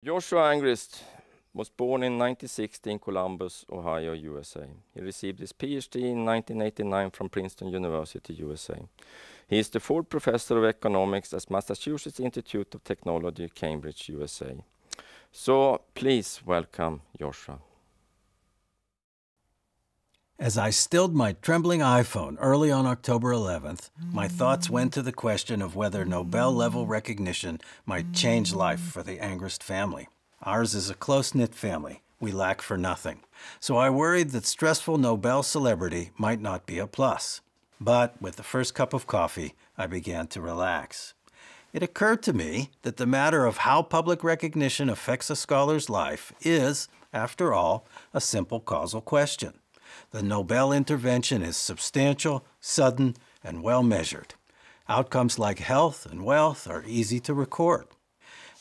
Joshua Angrist was born in 1960 in Columbus, Ohio, USA. He received his PhD in 1989 from Princeton University, USA. He is the full professor of economics at Massachusetts Institute of Technology, Cambridge, USA. So please welcome Joshua. As I stilled my trembling iPhone early on October 11th, my thoughts went to the question of whether Nobel-level recognition might change life for the Angrist family. Ours is a close-knit family. We lack for nothing. So I worried that stressful Nobel celebrity might not be a plus. But with the first cup of coffee, I began to relax. It occurred to me that the matter of how public recognition affects a scholar's life is, after all, a simple causal question. The Nobel intervention is substantial, sudden, and well measured. Outcomes like health and wealth are easy to record.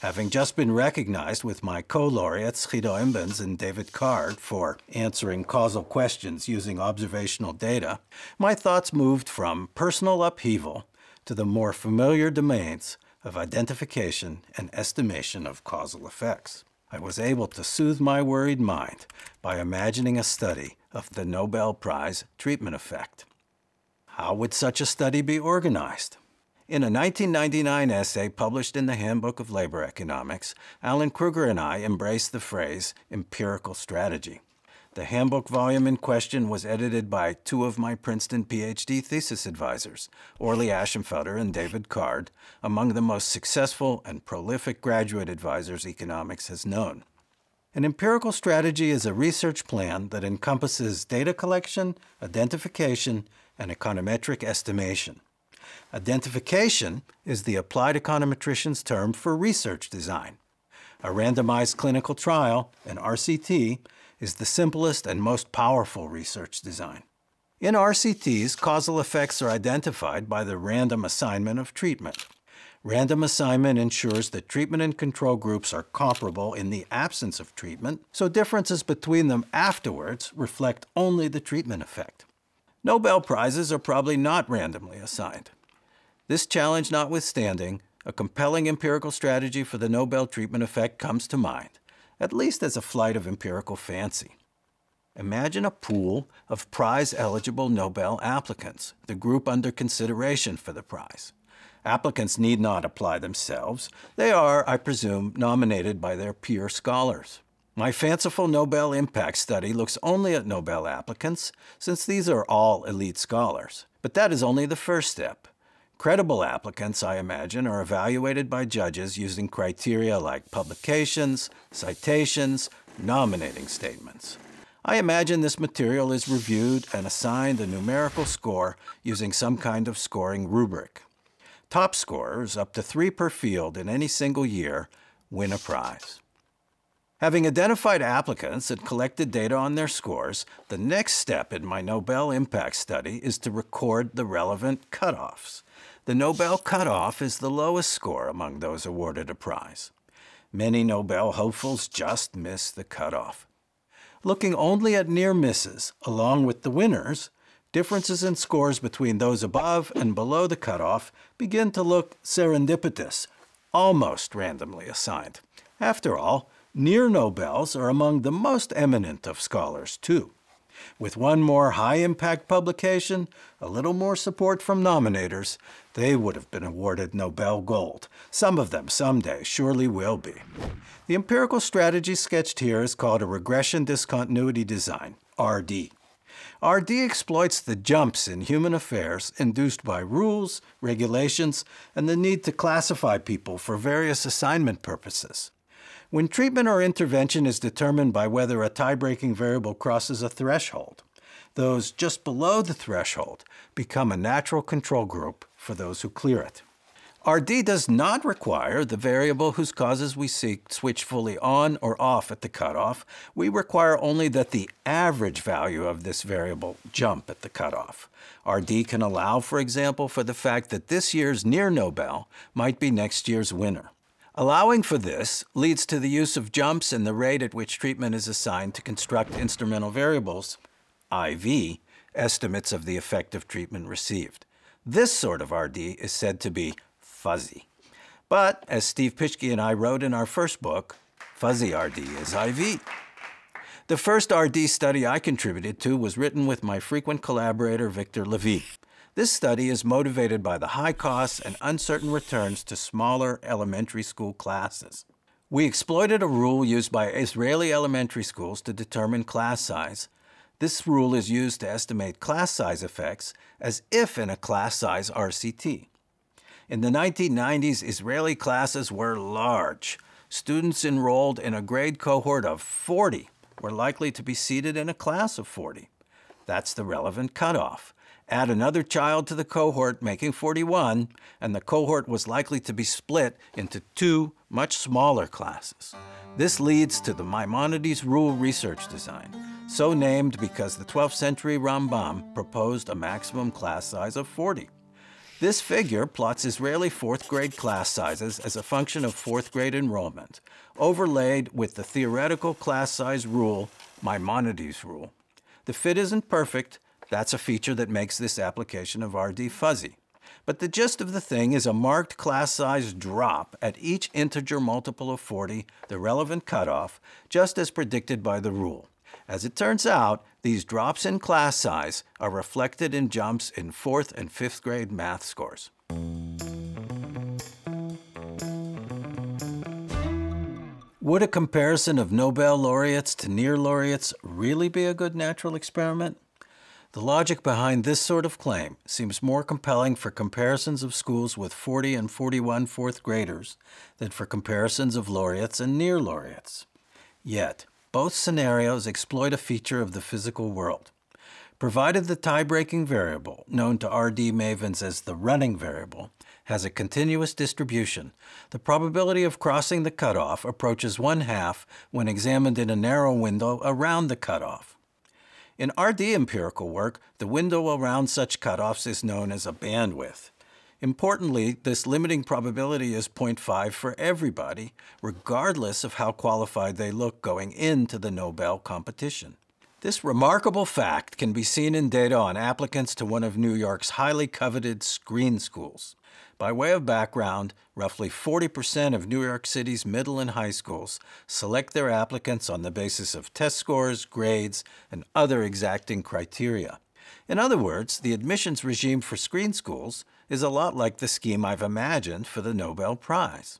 Having just been recognized with my co-laureates Guido Imbens and David Card for answering causal questions using observational data, my thoughts moved from personal upheaval to the more familiar domains of identification and estimation of causal effects. I was able to soothe my worried mind by imagining a study of the Nobel Prize treatment effect. How would such a study be organized? In a 1999 essay published in the Handbook of Labor Economics, Alan Kruger and I embraced the phrase empirical strategy. The handbook volume in question was edited by two of my Princeton PhD thesis advisors, Orly Ashenfelter and David Card, among the most successful and prolific graduate advisors economics has known. An empirical strategy is a research plan that encompasses data collection, identification, and econometric estimation. Identification is the applied econometrician's term for research design. A randomized clinical trial, an RCT, is the simplest and most powerful research design. In RCTs, causal effects are identified by the random assignment of treatment. Random assignment ensures that treatment and control groups are comparable in the absence of treatment, so differences between them afterwards reflect only the treatment effect. Nobel Prizes are probably not randomly assigned. This challenge notwithstanding, a compelling empirical strategy for the Nobel treatment effect comes to mind, at least as a flight of empirical fancy. Imagine a pool of prize-eligible Nobel applicants, the group under consideration for the prize. Applicants need not apply themselves. They are, I presume, nominated by their peer scholars. My fanciful Nobel impact study looks only at Nobel applicants, since these are all elite scholars. But that is only the first step. Credible applicants, I imagine, are evaluated by judges using criteria like publications, citations, nominating statements. I imagine this material is reviewed and assigned a numerical score using some kind of scoring rubric. Top scorers, up to 3 per field in any single year, win a prize. Having identified applicants and collected data on their scores, the next step in my Nobel impact study is to record the relevant cutoffs. The Nobel cutoff is the lowest score among those awarded a prize. Many Nobel hopefuls just miss the cutoff. Looking only at near misses, along with the winners, differences in scores between those above and below the cutoff begin to look serendipitous, almost randomly assigned. After all, near Nobels are among the most eminent of scholars, too. With one more high-impact publication, a little more support from nominators, they would have been awarded Nobel Gold. Some of them someday surely will be. The empirical strategy sketched here is called a regression discontinuity design, RD. RD exploits the jumps in human affairs induced by rules, regulations, and the need to classify people for various assignment purposes. When treatment or intervention is determined by whether a tie-breaking variable crosses a threshold, those just below the threshold become a natural control group for those who clear it. RD does not require the variable whose causes we seek switch fully on or off at the cutoff. We require only that the average value of this variable jump at the cutoff. RD can allow, for example, for the fact that this year's near Nobel might be next year's winner. Allowing for this leads to the use of jumps and the rate at which treatment is assigned to construct instrumental variables, IV, estimates of the effect of treatment received. This sort of RD is said to be fuzzy. But, as Steve Pischke and I wrote in our first book, Fuzzy RD is IV. The first RD study I contributed to was written with my frequent collaborator, Victor Levy. This study is motivated by the high costs and uncertain returns to smaller elementary school classes. We exploited a rule used by Israeli elementary schools to determine class size. This rule is used to estimate class size effects as if in a class size RCT. In the 1990s, Israeli classes were large. Students enrolled in a grade cohort of 40 were likely to be seated in a class of 40. That's the relevant cutoff. Add another child to the cohort, making 41, and the cohort was likely to be split into two much smaller classes. This leads to the Maimonides Rule research design, so named because the 12th century Rambam proposed a maximum class size of 40. This figure plots Israeli fourth grade class sizes as a function of fourth grade enrollment, overlaid with the theoretical class size rule, Maimonides Rule. The fit isn't perfect. That's a feature that makes this application of RD fuzzy. But the gist of the thing is a marked class size drop at each integer multiple of 40, the relevant cutoff, just as predicted by the rule. As it turns out, these drops in class size are reflected in jumps in 4th and 5th grade math scores. Would a comparison of Nobel laureates to near laureates really be a good natural experiment? The logic behind this sort of claim seems more compelling for comparisons of schools with 40 and 41 fourth graders than for comparisons of laureates and near laureates. Yet, both scenarios exploit a feature of the physical world. Provided the tie-breaking variable, known to RD mavens as the running variable, has a continuous distribution, the probability of crossing the cutoff approaches 1/2 when examined in a narrow window around the cutoff. In RD empirical work, the window around such cutoffs is known as a bandwidth. Importantly, this limiting probability is 0.5 for everybody, regardless of how qualified they look going into the Nobel competition. This remarkable fact can be seen in data on applicants to one of New York's highly coveted screen schools. By way of background, roughly 40% of New York City's middle and high schools select their applicants on the basis of test scores, grades, and other exacting criteria. In other words, the admissions regime for screen schools is a lot like the scheme I've imagined for the Nobel Prize.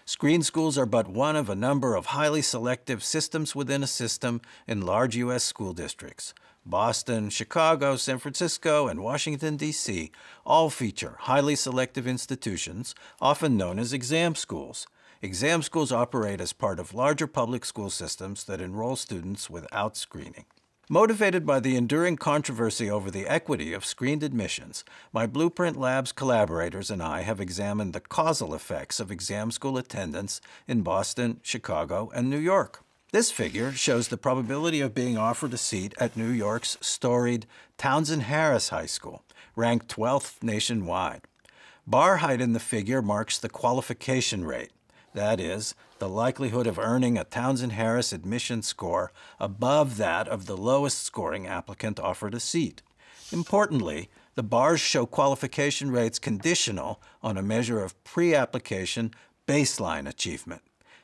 Screen schools are but one of a number of highly selective systems within a system in large U.S. school districts. Boston, Chicago, San Francisco, and Washington, D.C. all feature highly selective institutions, often known as exam schools. Exam schools operate as part of larger public school systems that enroll students without screening. Motivated by the enduring controversy over the equity of screened admissions, my Blueprint Labs collaborators and I have examined the causal effects of exam school attendance in Boston, Chicago, and New York. This figure shows the probability of being offered a seat at New York's storied Townsend Harris High School, ranked 12th nationwide. Bar height in the figure marks the qualification rate, that is, the likelihood of earning a Townsend Harris admission score above that of the lowest scoring applicant offered a seat. Importantly, the bars show qualification rates conditional on a measure of pre-application baseline achievement.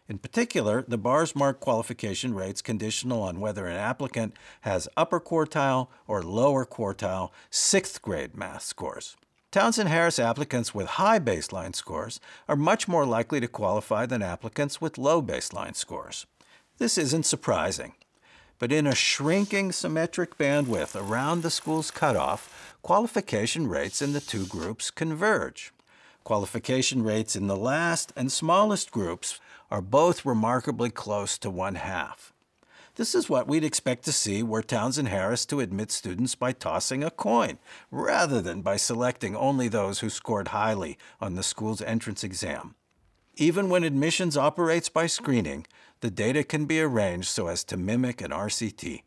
In particular, the bars mark qualification rates conditional on whether an applicant has upper quartile or lower quartile 6th grade math scores. Townsend Harris applicants with high baseline scores are much more likely to qualify than applicants with low baseline scores. This isn't surprising. But in a shrinking symmetric bandwidth around the school's cutoff, qualification rates in the two groups converge. Qualification rates in the last and smallest groups are both remarkably close to 1/2. This is what we'd expect to see were Townsend Harris to admit students by tossing a coin, rather than by selecting only those who scored highly on the school's entrance exam. Even when admissions operates by screening, the data can be arranged so as to mimic an RCT.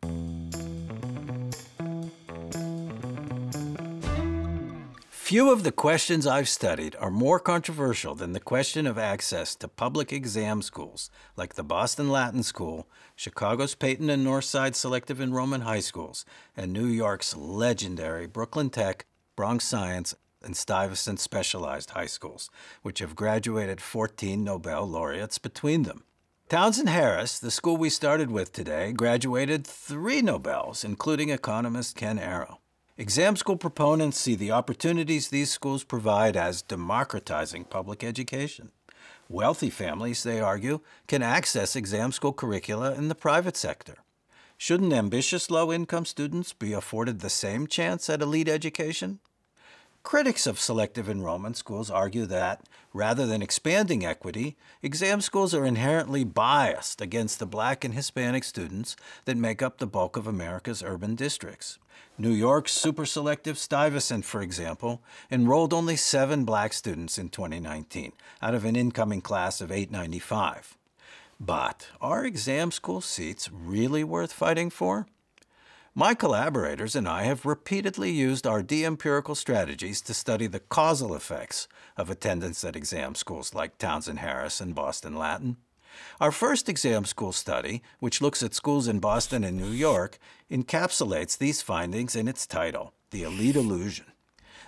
Few of the questions I've studied are more controversial than the question of access to public exam schools like the Boston Latin School, Chicago's Peyton and Northside Selective Enrollment High Schools, and New York's legendary Brooklyn Tech, Bronx Science, and Stuyvesant Specialized High Schools, which have graduated 14 Nobel laureates between them. Townsend Harris, the school we started with today, graduated 3 Nobels, including economist Ken Arrow. Exam school proponents see the opportunities these schools provide as democratizing public education. Wealthy families, they argue, can access exam school curricula in the private sector. Shouldn't ambitious low-income students be afforded the same chance at elite education? Critics of selective enrollment schools argue that, rather than expanding equity, exam schools are inherently biased against the Black and Hispanic students that make up the bulk of America's urban districts. New York's super-selective Stuyvesant, for example, enrolled only 7 Black students in 2019 out of an incoming class of 895. But are exam school seats really worth fighting for? My collaborators and I have repeatedly used our empirical strategies to study the causal effects of attendance at exam schools like Townsend Harris and Boston Latin. Our first exam school study, which looks at schools in Boston and New York, encapsulates these findings in its title, The Elite Illusion.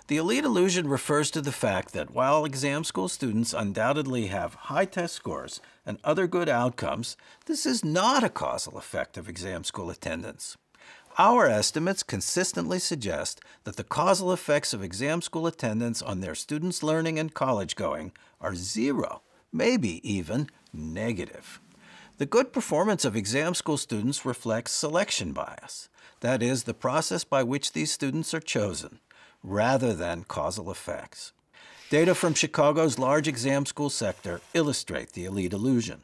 The elite illusion refers to the fact that while exam school students undoubtedly have high test scores and other good outcomes, this is not a causal effect of exam school attendance. Our estimates consistently suggest that the causal effects of exam school attendance on their students' learning and college going are 0, maybe even negative. The good performance of exam school students reflects selection bias, that is, the process by which these students are chosen, rather than causal effects. Data from Chicago's large exam school sector illustrate the elite illusion.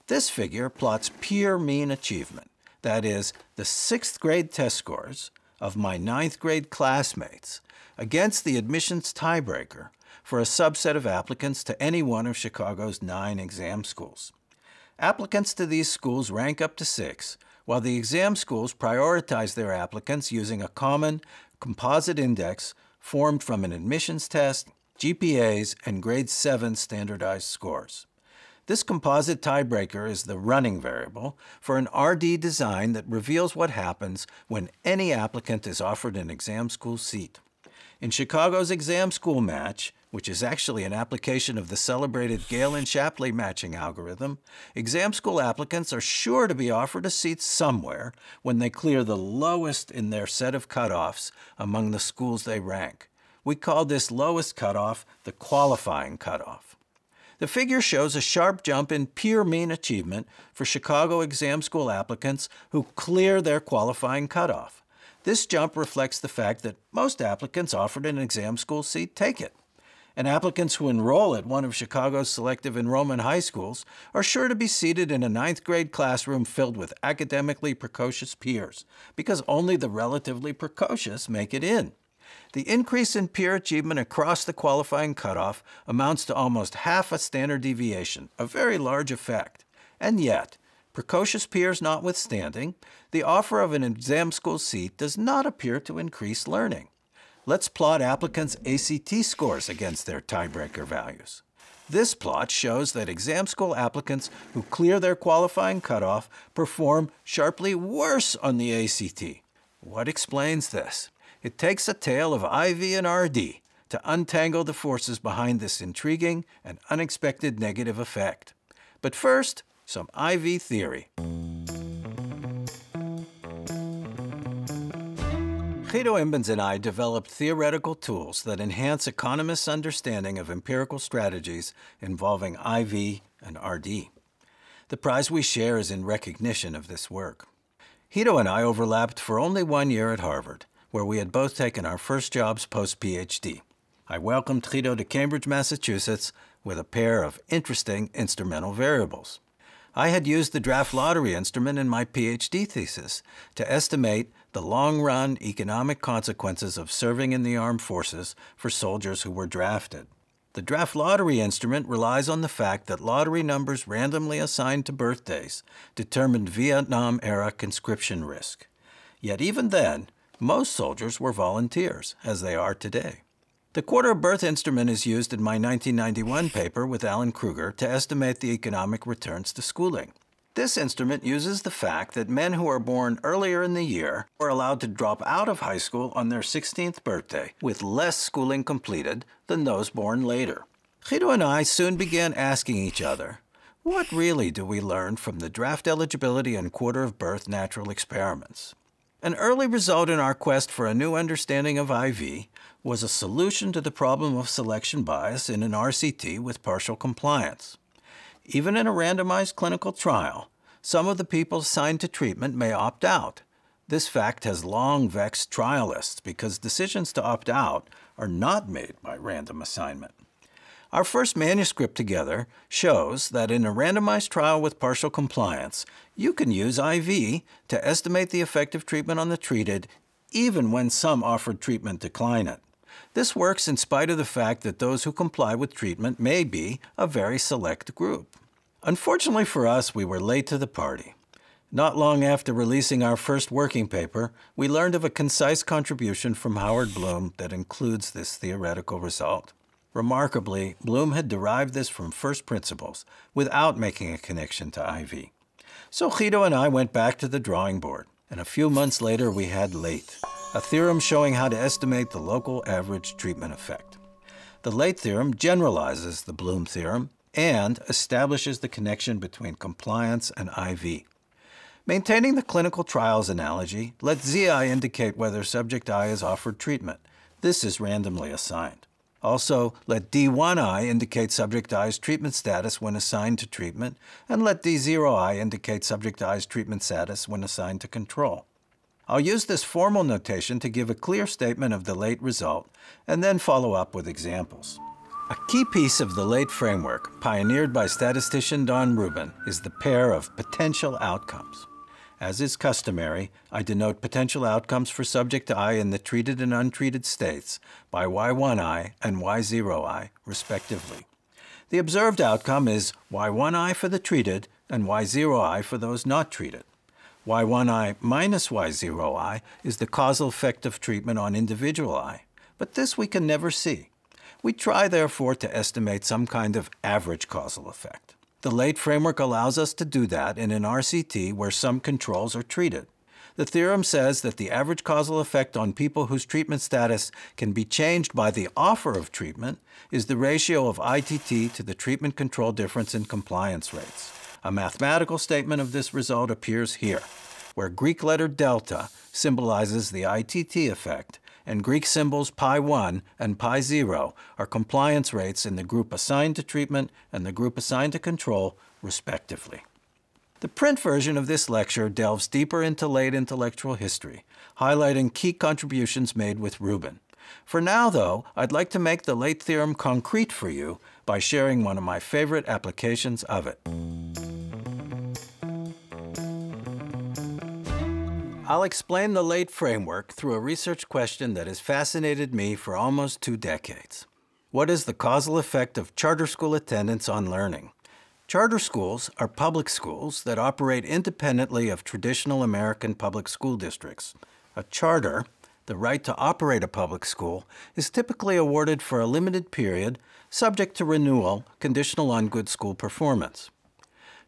This figure plots peer mean achievement, that is, the 6th grade test scores of my 9th grade classmates, against the admissions tiebreaker for a subset of applicants to any one of Chicago's 9 exam schools. Applicants to these schools rank up to 6, while the exam schools prioritize their applicants using a common composite index formed from an admissions test, GPAs, and grade 7 standardized scores. This composite tiebreaker is the running variable for an RD design that reveals what happens when any applicant is offered an exam school seat. In Chicago's exam school match, which is actually an application of the celebrated Galen-Shapley matching algorithm, exam school applicants are sure to be offered a seat somewhere when they clear the lowest in their set of cutoffs among the schools they rank. We call this lowest cutoff the qualifying cutoff. The figure shows a sharp jump in peer mean achievement for Chicago exam school applicants who clear their qualifying cutoff. This jump reflects the fact that most applicants offered an exam school seat take it. And applicants who enroll at one of Chicago's selective enrollment high schools are sure to be seated in a 9th grade classroom filled with academically precocious peers, because only the relatively precocious make it in. The increase in peer achievement across the qualifying cutoff amounts to almost half a standard deviation, a very large effect. And yet, precocious peers notwithstanding, the offer of an exam school seat does not appear to increase learning. Let's plot applicants' ACT scores against their tiebreaker values. This plot shows that exam school applicants who clear their qualifying cutoff perform sharply worse on the ACT. What explains this? It takes a tale of IV and RD to untangle the forces behind this intriguing and unexpected negative effect. But first, some IV theory. Guido Imbens and I developed theoretical tools that enhance economists' understanding of empirical strategies involving IV and RD. The prize we share is in recognition of this work. Guido and I overlapped for only 1 year at Harvard, where we had both taken our first jobs post-PhD. I welcomed Guido to Cambridge, Massachusetts, with a pair of interesting instrumental variables. I had used the draft lottery instrument in my PhD thesis to estimate the long-run economic consequences of serving in the armed forces for soldiers who were drafted. The draft lottery instrument relies on the fact that lottery numbers randomly assigned to birthdays determined Vietnam-era conscription risk. Yet even then, most soldiers were volunteers, as they are today. The quarter of birth instrument is used in my 1991 paper with Alan Kruger to estimate the economic returns to schooling. This instrument uses the fact that men who are born earlier in the year are allowed to drop out of high school on their 16th birthday with less schooling completed than those born later. Guido and I soon began asking each other, What really do we learn from the draft eligibility and quarter of birth natural experiments? An early result in our quest for a new understanding of IV was a solution to the problem of selection bias in an RCT with partial compliance. Even in a randomized clinical trial, some of the people assigned to treatment may opt out. This fact has long vexed trialists because decisions to opt out are not made by random assignment. Our first manuscript together shows that in a randomized trial with partial compliance, you can use IV to estimate the effect of treatment on the treated, even when some offered treatment decline it. This works in spite of the fact that those who comply with treatment may be a very select group. Unfortunately for us, we were late to the party. Not long after releasing our first working paper, we learned of a concise contribution from Howard Bloom that includes this theoretical result. Remarkably, Bloom had derived this from first principles without making a connection to IV. So Guido and I went back to the drawing board, and a few months later we had LATE, a theorem showing how to estimate the local average treatment effect. The LATE theorem generalizes the Bloom theorem and establishes the connection between compliance and IV. Maintaining the clinical trials analogy, let ZI indicate whether subject I is offered treatment. This is randomly assigned. Also, let D1I indicate subject I's treatment status when assigned to treatment, and let D0I indicate subject I's treatment status when assigned to control. I'll use this formal notation to give a clear statement of the LATE result, and then follow up with examples. A key piece of the LATE framework, pioneered by statistician Don Rubin, is the pair of potential outcomes. As is customary, I denote potential outcomes for subject I in the treated and untreated states by Y1I and Y0I, respectively. The observed outcome is Y1I for the treated and Y0I for those not treated. Y1I minus Y0I is the causal effect of treatment on individual I, but this we can never see. We try, therefore, to estimate some kind of average causal effect. The LATE framework allows us to do that in an RCT where some controls are treated. The theorem says that the average causal effect on people whose treatment status can be changed by the offer of treatment is the ratio of ITT to the treatment control difference in compliance rates. A mathematical statement of this result appears here, where Greek letter delta symbolizes the ITT effect, and Greek symbols pi1 and pi0 are compliance rates in the group assigned to treatment and the group assigned to control, respectively. The print version of this lecture delves deeper into LATE intellectual history, highlighting key contributions made with Rubin. For now, though, I'd like to make the LATE theorem concrete for you by sharing one of my favorite applications of it. I'll explain the LATE framework through a research question that has fascinated me for almost 2 decades. What is the causal effect of charter school attendance on learning? Charter schools are public schools that operate independently of traditional American public school districts. A charter, the right to operate a public school, is typically awarded for a limited period, subject to renewal, conditional on good school performance.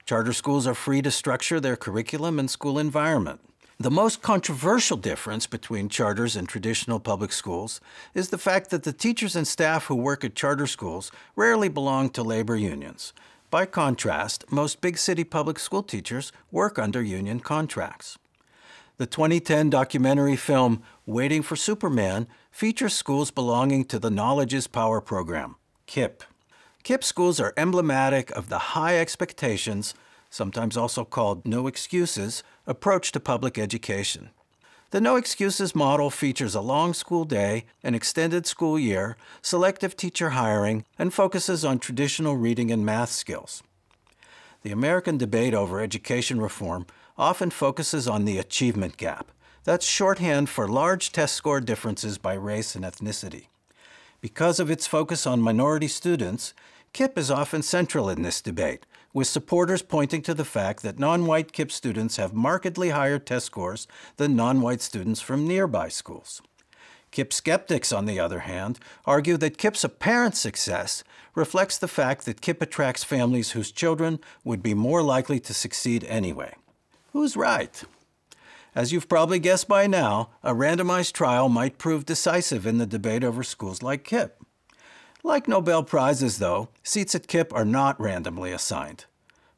Charter schools are free to structure their curriculum and school environment. The most controversial difference between charters and traditional public schools is the fact that the teachers and staff who work at charter schools rarely belong to labor unions. By contrast, most big city public school teachers work under union contracts. The 2010 documentary film Waiting for Superman features schools belonging to the Knowledge is Power program, KIPP. KIPP schools are emblematic of the high expectations, sometimes also called no excuses, approach to public education. The no excuses model features a long school day, an extended school year, selective teacher hiring, and focuses on traditional reading and math skills. The American debate over education reform often focuses on the achievement gap. That's shorthand for large test score differences by race and ethnicity. Because of its focus on minority students, KIPP is often central in this debate, with supporters pointing to the fact that non-white KIPP students have markedly higher test scores than non-white students from nearby schools. KIPP skeptics, on the other hand, argue that KIPP's apparent success reflects the fact that KIPP attracts families whose children would be more likely to succeed anyway. Who's right? As you've probably guessed by now, a randomized trial might prove decisive in the debate over schools like KIPP. Like Nobel Prizes, though, seats at KIPP are not randomly assigned.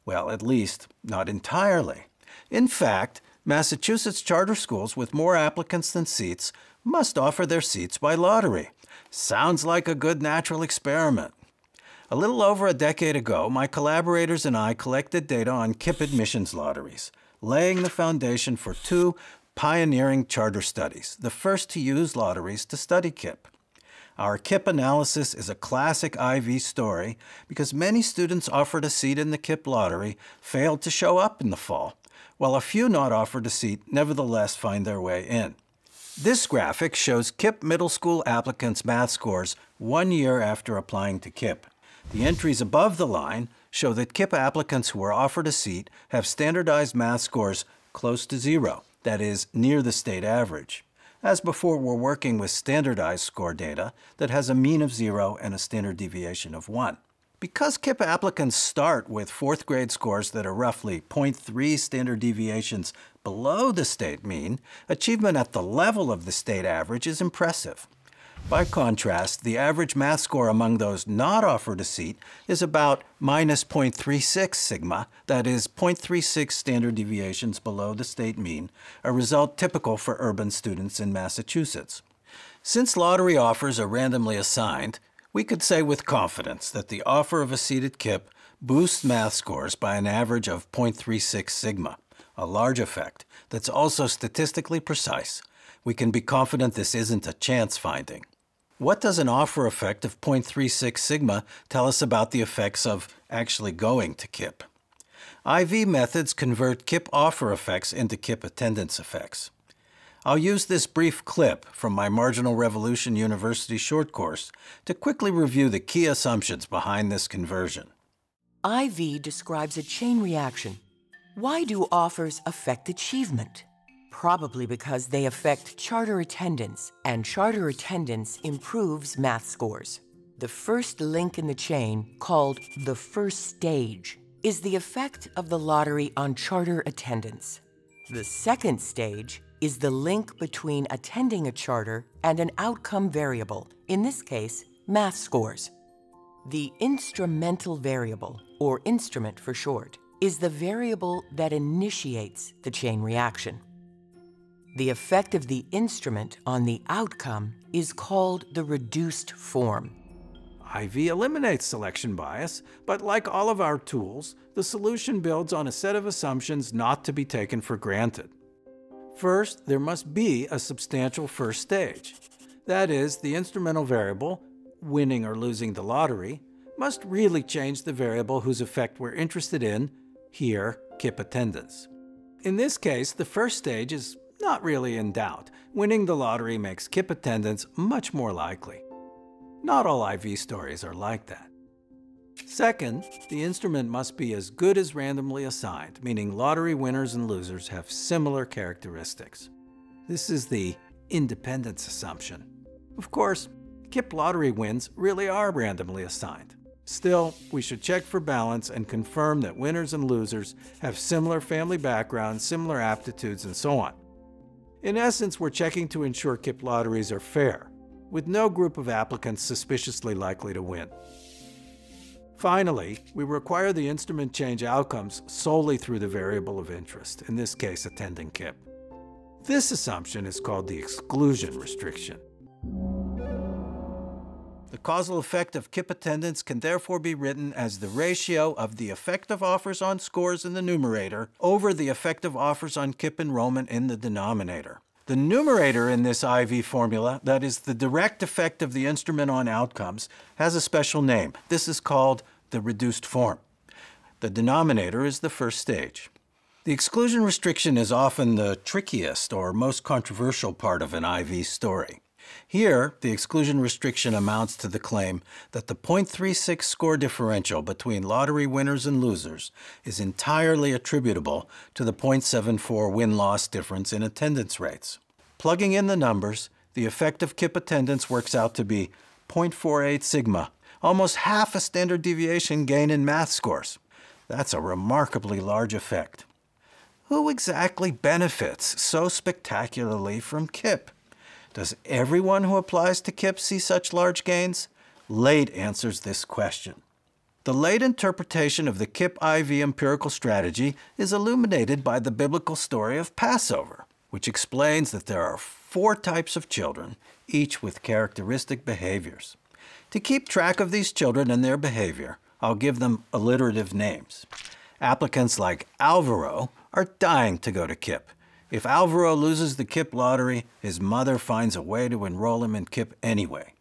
Well, at least, not entirely. In fact, Massachusetts charter schools with more applicants than seats must offer their seats by lottery. Sounds like a good natural experiment. A little over a decade ago, my collaborators and I collected data on KIPP admissions lotteries, laying the foundation for two pioneering charter studies, the first to use lotteries to study KIPP. Our KIPP analysis is a classic IV story because many students offered a seat in the KIPP lottery failed to show up in the fall, while a few not offered a seat nevertheless find their way in. This graphic shows KIPP middle school applicants' math scores 1 year after applying to KIPP. The entries above the line show that KIPP applicants who were offered a seat have standardized math scores close to 0, that is, near the state average. As before, we're working with standardized score data that has a mean of 0 and a standard deviation of 1. Because KIPP applicants start with 4th grade scores that are roughly 0.3 standard deviations below the state mean, achievement at the level of the state average is impressive. By contrast, the average math score among those not offered a seat is about minus 0.36 sigma, that is 0.36 standard deviations below the state mean, a result typical for urban students in Massachusetts. Since lottery offers are randomly assigned, we could say with confidence that the offer of a seat at KIPP boosts math scores by an average of 0.36 sigma, a large effect that's also statistically precise. We can be confident this isn't a chance finding. What does an offer effect of 0.36 sigma tell us about the effects of actually going to KIPP? IV methods convert KIPP offer effects into KIPP attendance effects. I'll use this brief clip from my Marginal Revolution University short course to quickly review the key assumptions behind this conversion. IV describes a chain reaction. Why do offers affect achievement? Probably because they affect charter attendance, and charter attendance improves math scores. The first link in the chain, called the first stage, is the effect of the lottery on charter attendance. The second stage is the link between attending a charter and an outcome variable, in this case, math scores. The instrumental variable, or instrument for short, is the variable that initiates the chain reaction. The effect of the instrument on the outcome is called the reduced form. IV eliminates selection bias, but like all of our tools, the solution builds on a set of assumptions not to be taken for granted. First, there must be a substantial first stage. That is, the instrumental variable, winning or losing the lottery, must really change the variable whose effect we're interested in, here, KIPP attendance. In this case, the first stage is not really in doubt. Winning the lottery makes KIPP attendance much more likely. Not all IV stories are like that. Second, the instrument must be as good as randomly assigned, meaning lottery winners and losers have similar characteristics. This is the independence assumption. Of course, KIPP lottery wins really are randomly assigned. Still, we should check for balance and confirm that winners and losers have similar family backgrounds, similar aptitudes, and so on. In essence, we're checking to ensure KIPP lotteries are fair, with no group of applicants suspiciously likely to win. Finally, we require the instrument change outcomes solely through the variable of interest, in this case attending KIPP. This assumption is called the exclusion restriction. The causal effect of KIPP attendance can therefore be written as the ratio of the effect of offers on scores in the numerator over the effect of offers on KIPP enrollment in the denominator. The numerator in this IV formula, that is the direct effect of the instrument on outcomes, has a special name. This is called the reduced form. The denominator is the first stage. The exclusion restriction is often the trickiest or most controversial part of an IV story. Here, the exclusion restriction amounts to the claim that the 0.36 score differential between lottery winners and losers is entirely attributable to the 0.74 win-loss difference in attendance rates. Plugging in the numbers, the effect of KIPP attendance works out to be 0.48 sigma, almost half a standard deviation gain in math scores. That's a remarkably large effect. Who exactly benefits so spectacularly from KIPP? Does everyone who applies to KIPP see such large gains? Late answers this question. The late interpretation of the KIPP-IV empirical strategy is illuminated by the biblical story of Passover, which explains that there are 4 types of children, each with characteristic behaviors. To keep track of these children and their behavior, I'll give them alliterative names. Applicants like Alvaro are dying to go to KIPP. If Alvaro loses the KIPP lottery, his mother finds a way to enroll him in KIPP anyway,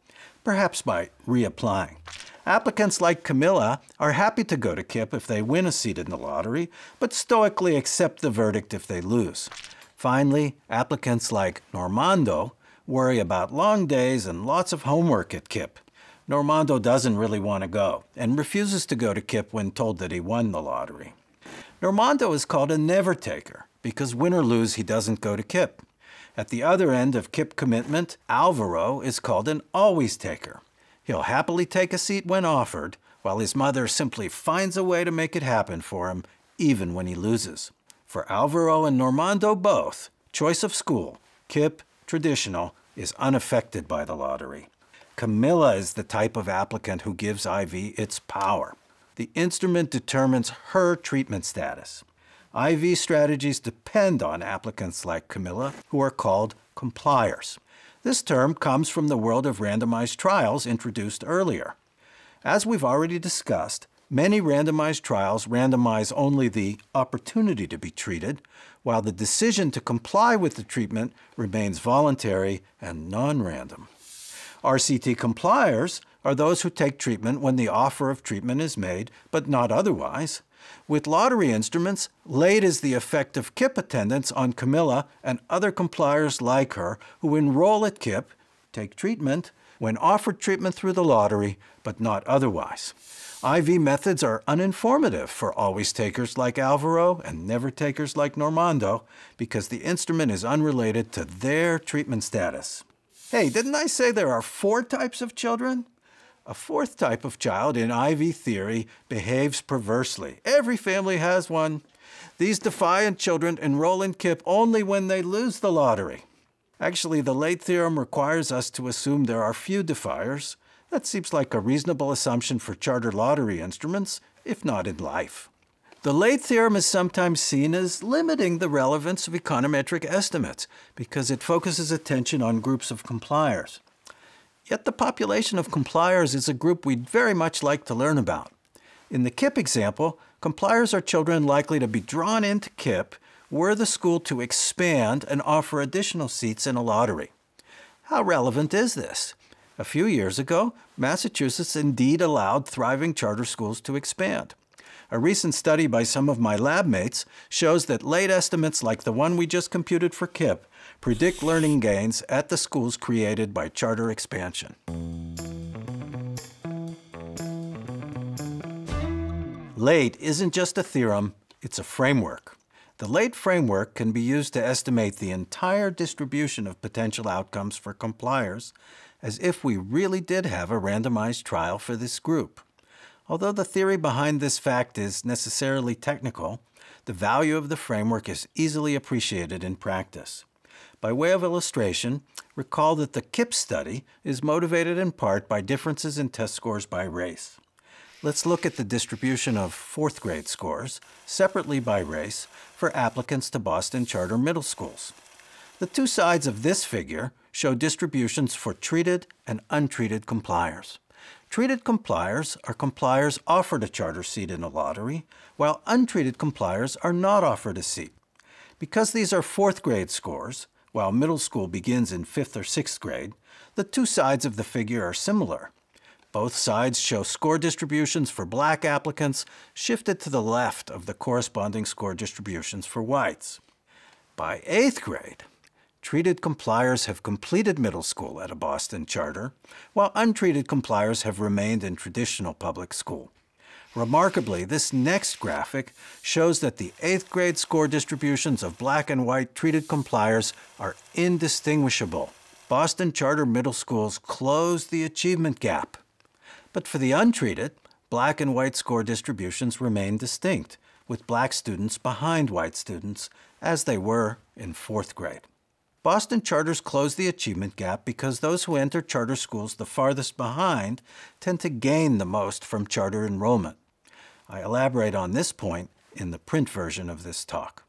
perhaps by reapplying. Applicants like Camilla are happy to go to KIPP if they win a seat in the lottery, but stoically accept the verdict if they lose. Finally, applicants like Normando worry about long days and lots of homework at KIPP. Normando doesn't really want to go and refuses to go to KIPP when told that he won the lottery. Normando is called a never-taker because win or lose he doesn't go to KIPP. At the other end of KIPP commitment, Alvaro is called an always-taker. He'll happily take a seat when offered, while his mother simply finds a way to make it happen for him, even when he loses. For Alvaro and Normando both, choice of school, KIPP, traditional, is unaffected by the lottery. Camilla is the type of applicant who gives IV its power. The instrument determines her treatment status. IV strategies depend on applicants like Camilla, who are called compliers. This term comes from the world of randomized trials introduced earlier. As we've already discussed, many randomized trials randomize only the opportunity to be treated, while the decision to comply with the treatment remains voluntary and non-random. RCT compliers are those who take treatment when the offer of treatment is made, but not otherwise. With lottery instruments, late is the effect of KIPP attendance on Camilla and other compliers like her who enroll at KIPP, take treatment, when offered treatment through the lottery, but not otherwise. IV methods are uninformative for always-takers like Alvaro and never-takers like Normando because the instrument is unrelated to their treatment status. Hey, didn't I say there are 4 types of children? A 4th type of child in IV theory behaves perversely. Every family has one. These defiant children enroll in KIPP only when they lose the lottery. Actually, the late theorem requires us to assume there are few defiers. That seems like a reasonable assumption for charter lottery instruments, if not in life. The late theorem is sometimes seen as limiting the relevance of econometric estimates because it focuses attention on groups of compliers. Yet the population of compliers is a group we'd very much like to learn about. In the KIPP example, compliers are children likely to be drawn into KIPP were the school to expand and offer additional seats in a lottery. How relevant is this? A few years ago, Massachusetts indeed allowed thriving charter schools to expand. A recent study by some of my lab mates shows that late estimates like the one we just computed for KIPP predict learning gains at the schools created by charter expansion. Late isn't just a theorem, it's a framework. The late framework can be used to estimate the entire distribution of potential outcomes for compliers, as if we really did have a randomized trial for this group. Although the theory behind this fact is necessarily technical, the value of the framework is easily appreciated in practice. By way of illustration, recall that the KIPP study is motivated in part by differences in test scores by race. Let's look at the distribution of 4th grade scores, separately by race, for applicants to Boston charter middle schools. The 2 sides of this figure show distributions for treated and untreated compliers. Treated compliers are compliers offered a charter seat in a lottery, while untreated compliers are not offered a seat. Because these are 4th grade scores, while middle school begins in 5th or 6th grade, the 2 sides of the figure are similar. Both sides show score distributions for black applicants shifted to the left of the corresponding score distributions for whites. By 8th grade, treated compliers have completed middle school at a Boston charter, while untreated compliers have remained in traditional public school. Remarkably, this next graphic shows that the 8th grade score distributions of black and white treated compliers are indistinguishable. Boston charter middle schools close the achievement gap. But for the untreated, black and white score distributions remain distinct, with black students behind white students, as they were in 4th grade. Boston charters close the achievement gap because those who enter charter schools the farthest behind tend to gain the most from charter enrollment. I elaborate on this point in the print version of this talk.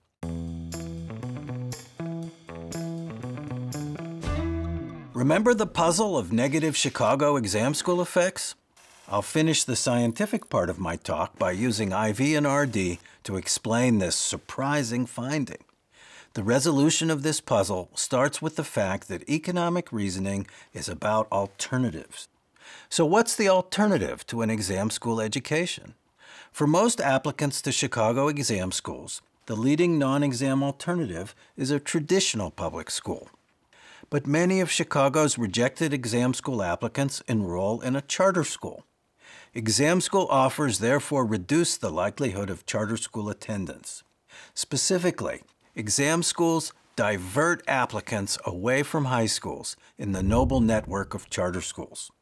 Remember the puzzle of negative Chicago exam school effects? I'll finish the scientific part of my talk by using IV and RD to explain this surprising finding. The resolution of this puzzle starts with the fact that economic reasoning is about alternatives. So what's the alternative to an exam school education? For most applicants to Chicago exam schools, the leading non-exam alternative is a traditional public school. But many of Chicago's rejected exam school applicants enroll in a charter school. Exam school offers therefore reduce the likelihood of charter school attendance. Specifically, exam schools divert applicants away from high schools in the Nobel network of charter schools.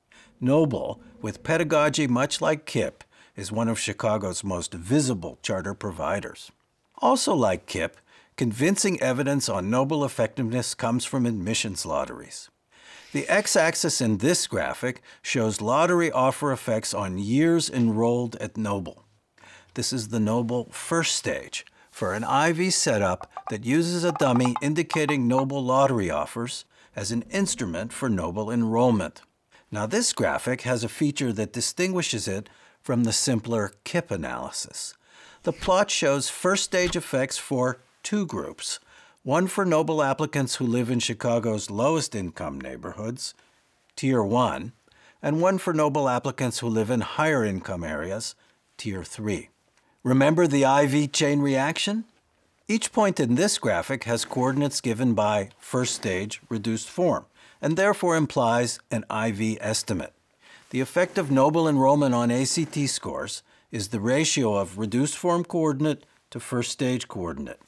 Nobel, with pedagogy much like KIPP, is one of Chicago's most visible charter providers. Also like KIPP, convincing evidence on Nobel effectiveness comes from admissions lotteries. The x-axis in this graphic shows lottery offer effects on years enrolled at Nobel. This is the Nobel first stage for an IV setup that uses a dummy indicating Nobel lottery offers as an instrument for Nobel enrollment. Now this graphic has a feature that distinguishes it from the simpler KIPP analysis. The plot shows first stage effects for two groups, one for Nobel applicants who live in Chicago's lowest income neighborhoods, Tier 1, and one for Nobel applicants who live in higher income areas, Tier 3. Remember the IV chain reaction? Each point in this graphic has coordinates given by first stage reduced form, and therefore implies an IV estimate. The effect of Nobel enrollment on ACT scores is the ratio of reduced form coordinate to first stage coordinate.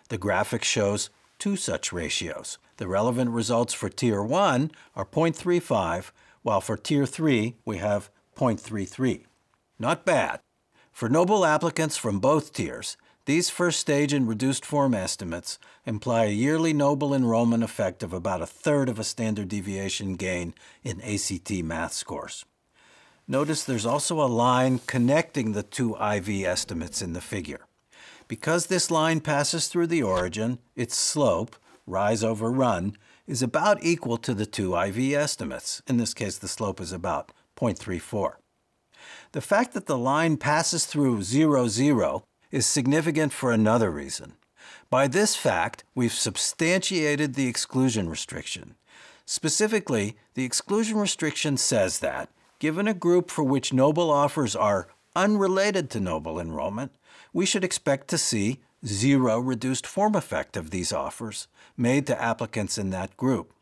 The graphic shows two such ratios. The relevant results for Tier 1 are 0.35, while for Tier 3 we have 0.33. Not bad. For Nobel applicants from both tiers, these first stage and reduced form estimates imply a yearly Nobel enrollment effect of about 1/3 of a standard deviation gain in ACT math scores. Notice there's also a line connecting the two IV estimates in the figure. Because this line passes through the origin, its slope, rise over run, is about equal to the two IV estimates. In this case, the slope is about 0.34. The fact that the line passes through 0, 0 is significant for another reason. By this fact, we've substantiated the exclusion restriction. Specifically, the exclusion restriction says that, given a group for which Nobel offers are unrelated to Nobel enrollment, we should expect to see zero reduced form effect of these offers made to applicants in that group.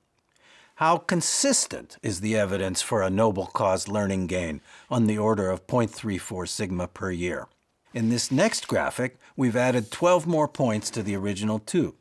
How consistent is the evidence for a Nobel-caused learning gain on the order of 0.34 sigma per year? In this next graphic, we've added 12 more points to the original 2.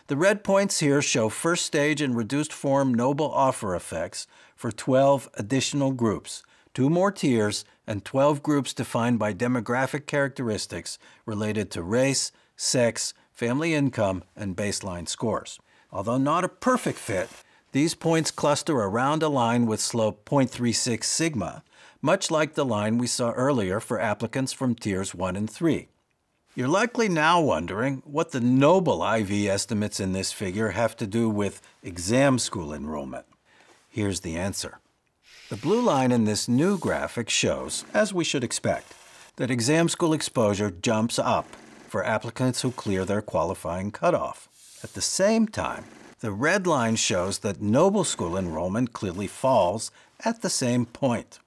The red points here show first stage and reduced form Nobel offer effects for 12 additional groups, 2 more tiers, and 12 groups defined by demographic characteristics related to race, sex, family income, and baseline scores. Although not a perfect fit, these points cluster around a line with slope 0.36 sigma, much like the line we saw earlier for applicants from tiers 1 and 3. You're likely now wondering what the Nobel IV estimates in this figure have to do with exam school enrollment. Here's the answer. The blue line in this new graphic shows, as we should expect, that exam school exposure jumps up for applicants who clear their qualifying cutoff. At the same time, the red line shows that Nobel school enrollment clearly falls at the same point.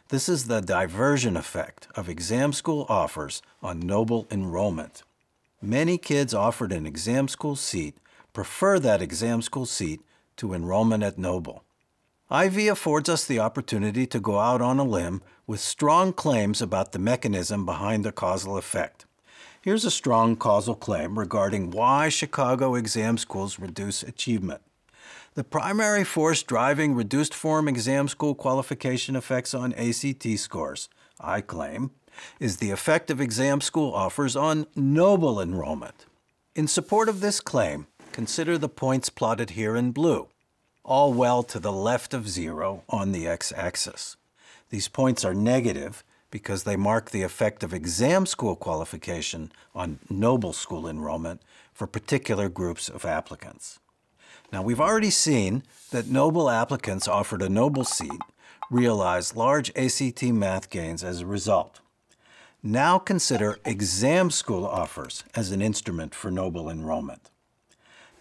This is the diversion effect of exam school offers on Nobel enrollment. Many kids offered an exam school seat prefer that exam school seat to enrollment at Nobel. IV affords us the opportunity to go out on a limb with strong claims about the mechanism behind the causal effect. Here's a strong causal claim regarding why Chicago exam schools reduce achievement. The primary force driving reduced form exam school qualification effects on ACT scores, I claim, is the effect of exam school offers on Nobel enrollment. In support of this claim, consider the points plotted here in blue, all well to the left of 0 on the x-axis. These points are negative because they mark the effect of exam school qualification on Nobel school enrollment for particular groups of applicants. Now, we've already seen that Nobel applicants offered a Nobel seat realized large ACT math gains as a result. Now consider exam school offers as an instrument for Nobel enrollment.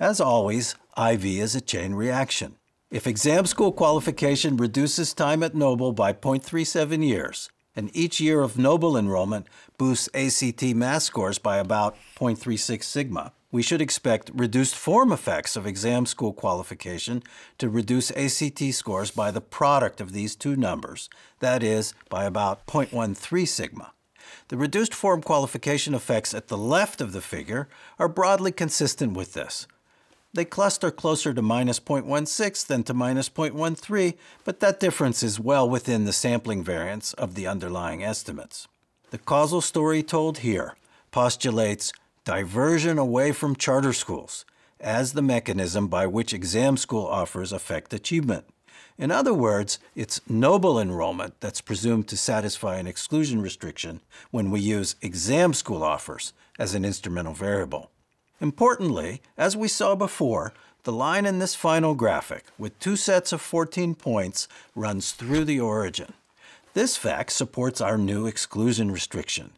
As always, IV is a chain reaction. If exam school qualification reduces time at Nobel by 0.37 years, and each year of Nobel enrollment boosts ACT math scores by about 0.36 sigma, we should expect reduced form effects of exam school qualification to reduce ACT scores by the product of these two numbers, that is, by about 0.13 sigma. The reduced form qualification effects at the left of the figure are broadly consistent with this. They cluster closer to minus 0.16 than to minus 0.13, but that difference is well within the sampling variance of the underlying estimates. The causal story told here postulates diversion away from charter schools as the mechanism by which exam school offers affect achievement. In other words, it's Nobel enrollment that's presumed to satisfy an exclusion restriction when we use exam school offers as an instrumental variable. Importantly, as we saw before, the line in this final graphic, with two sets of 14 points, runs through the origin. This fact supports our new exclusion restriction.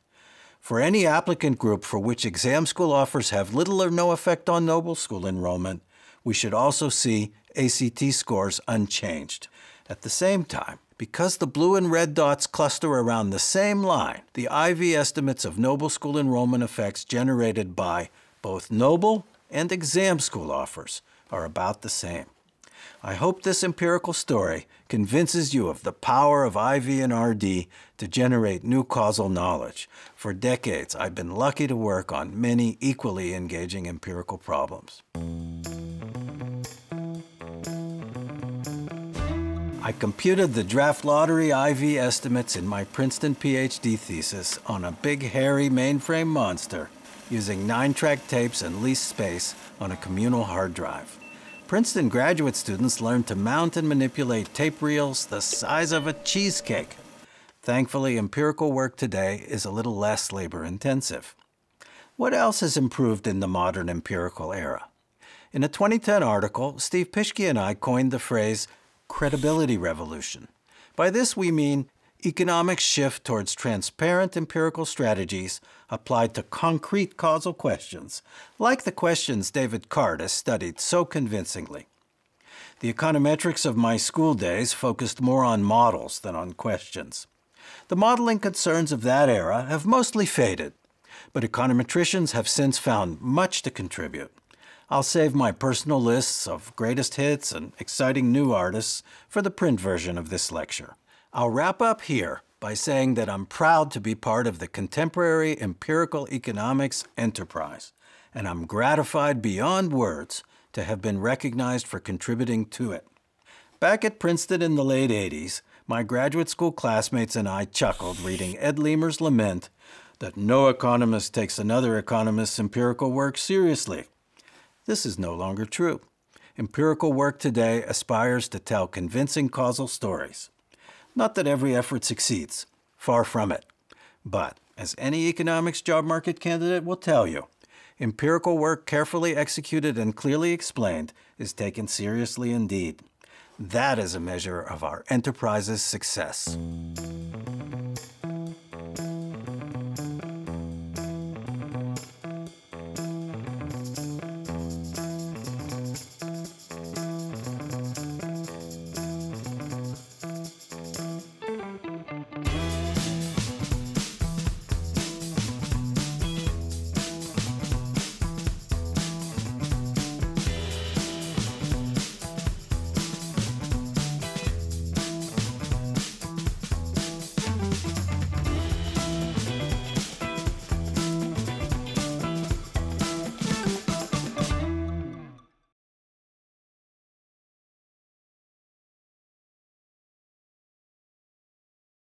For any applicant group for which exam school offers have little or no effect on Nobel school enrollment, we should also see ACT scores unchanged. At the same time, because the blue and red dots cluster around the same line, the IV estimates of Nobel school enrollment effects generated by both Nobel and exam school offers are about the same. I hope this empirical story convinces you of the power of IV and RD to generate new causal knowledge. For decades, I've been lucky to work on many equally engaging empirical problems. I computed the draft lottery IV estimates in my Princeton PhD thesis on a big, hairy mainframe monster using 9-track tapes and leased space on a communal hard drive. Princeton graduate students learned to mount and manipulate tape reels the size of a cheesecake. Thankfully, empirical work today is a little less labor-intensive. What else has improved in the modern empirical era? In a 2010 article, Steve Pischke and I coined the phrase credibility revolution. By this we mean economics shift towards transparent empirical strategies applied to concrete causal questions, like the questions David Card has studied so convincingly. The econometrics of my school days focused more on models than on questions. The modeling concerns of that era have mostly faded, but econometricians have since found much to contribute. I'll save my personal lists of greatest hits and exciting new artists for the print version of this lecture. I'll wrap up here by saying that I'm proud to be part of the contemporary empirical economics enterprise, and I'm gratified beyond words to have been recognized for contributing to it. Back at Princeton in the late 80s, my graduate school classmates and I chuckled reading Ed Lemer's lament that no economist takes another economist's empirical work seriously. This is no longer true. Empirical work today aspires to tell convincing causal stories. Not that every effort succeeds, far from it. But, as any economics job market candidate will tell you, empirical work carefully executed and clearly explained is taken seriously indeed. That is a measure of our enterprise's success.